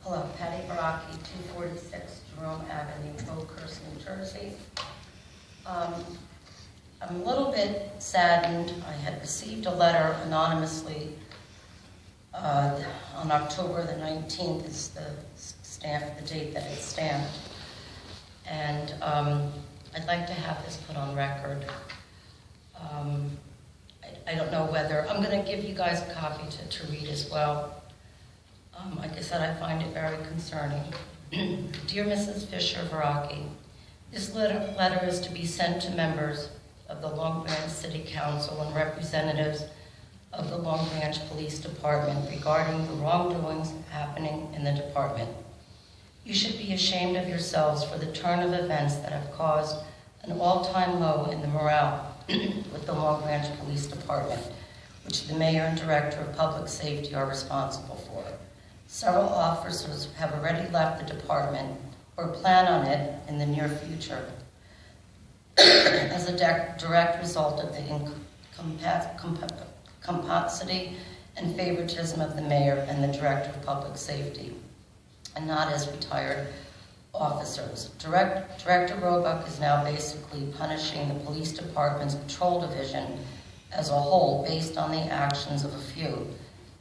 Hello, Patty Baraki, 246 Jerome Avenue, Oakhurst, New Jersey. I'm a little bit saddened. I had received a letter anonymously on October the 19th is the date that it's stamped. And I'd like to have this put on record. I don't know whether, I'm going to give you guys a copy to read as well. Like I said, I find it very concerning. Dear Mrs. Fisher-Baraki, this letter is to be sent to members of the Long Branch City Council and representatives of the Long Branch Police Department regarding the wrongdoings happening in the department. You should be ashamed of yourselves for the turn of events that have caused an all-time low in the morale with the Long Branch Police Department, which the Mayor and Director of Public Safety are responsible for. Several officers have already left the department or plan on it in the near future as a direct result of the incapacity and favoritism of the Mayor and the Director of Public Safety, and not as retired officers. Director Roebuck is now basically punishing the police department's patrol division as a whole based on the actions of a few,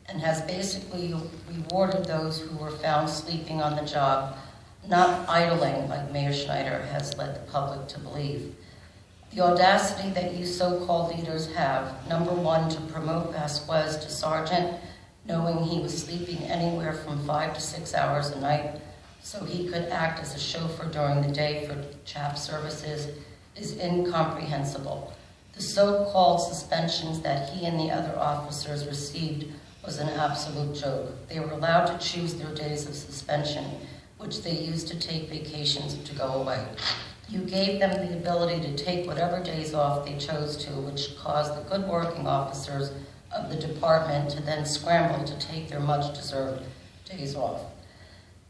and has basically rewarded those who were found sleeping on the job, not idling like Mayor Schneider has led the public to believe. The audacity that you so-called leaders have, number one, to promote Vasquez to sergeant, knowing he was sleeping anywhere from 5 to 6 hours a night, so he could act as a chauffeur during the day for CHAP services, is incomprehensible. The so-called suspensions that he and the other officers received was an absolute joke. They were allowed to choose their days of suspension, which they used to take vacations to go away. You gave them the ability to take whatever days off they chose to, which caused the good working officers of the department to then scramble to take their much-deserved days off.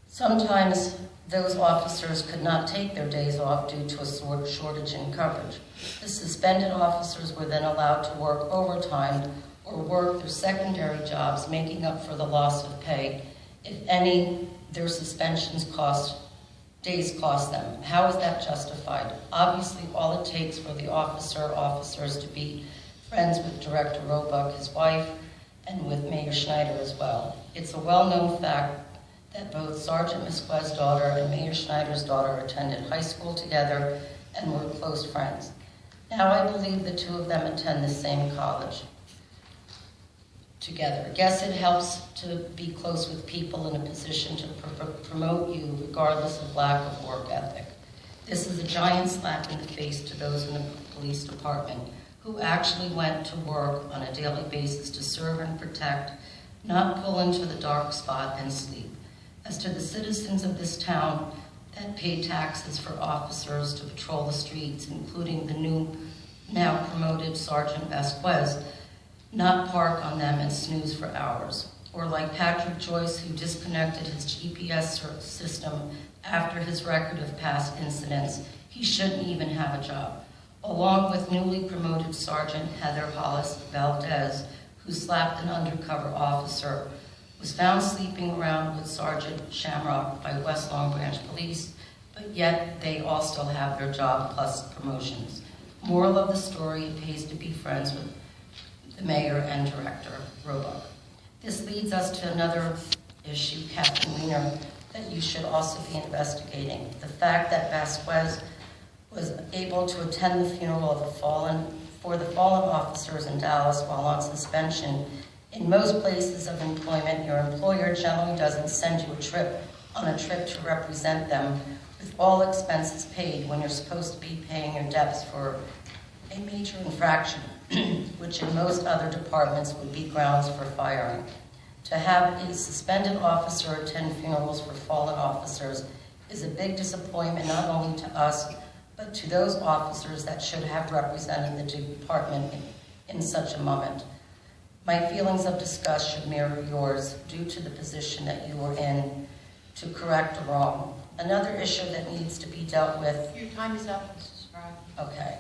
Sometimes those officers could not take their days off due to a shortage in coverage. The suspended officers were then allowed to work overtime or work their secondary jobs, making up for the loss of pay, if any their suspensions days cost them. How is that justified? Obviously, all it takes for the officers to be friends with Director Roebuck, his wife, and with Mayor Schneider as well. It's a well-known fact that both Sergeant Vasquez's daughter and Mayor Schneider's daughter attended high school together and were close friends. Now I believe the two of them attend the same college together. I guess it helps to be close with people in a position to promote you regardless of lack of work ethic. This is a giant slap in the face to those in the police department who actually went to work on a daily basis to serve and protect, not pull into the dark spot and sleep. As to the citizens of this town that pay taxes for officers to patrol the streets, including the now promoted Sergeant Vasquez, not park on them and snooze for hours. Or like Patrick Joyce, who disconnected his GPS system after his record of past incidents, he shouldn't even have a job. Along with newly promoted Sergeant Heather Hollis Valdez, who slapped an undercover officer, was found sleeping around with Sergeant Shamrock by West Long Branch Police, but yet they all still have their job plus promotions. Moral of the story, it pays to be friends with the Mayor and Director Roebuck. This leads us to another issue, Captain Wiener, that you should also be investigating. The fact that Vasquez was able to attend the funeral of the fallen officers in Dallas while on suspension. In most places of employment, your employer generally doesn't send you on a trip to represent them with all expenses paid when you're supposed to be paying your debts for a major infraction, which in most other departments would be grounds for firing. To have a suspended officer attend funerals for fallen officers is a big disappointment not only to us, but to those officers that should have represented the department in such a moment. My feelings of disgust should mirror yours due to the position that you were in to correct a wrong. Another issue that needs to be dealt with. Your time is up, Mrs. Fry. Okay.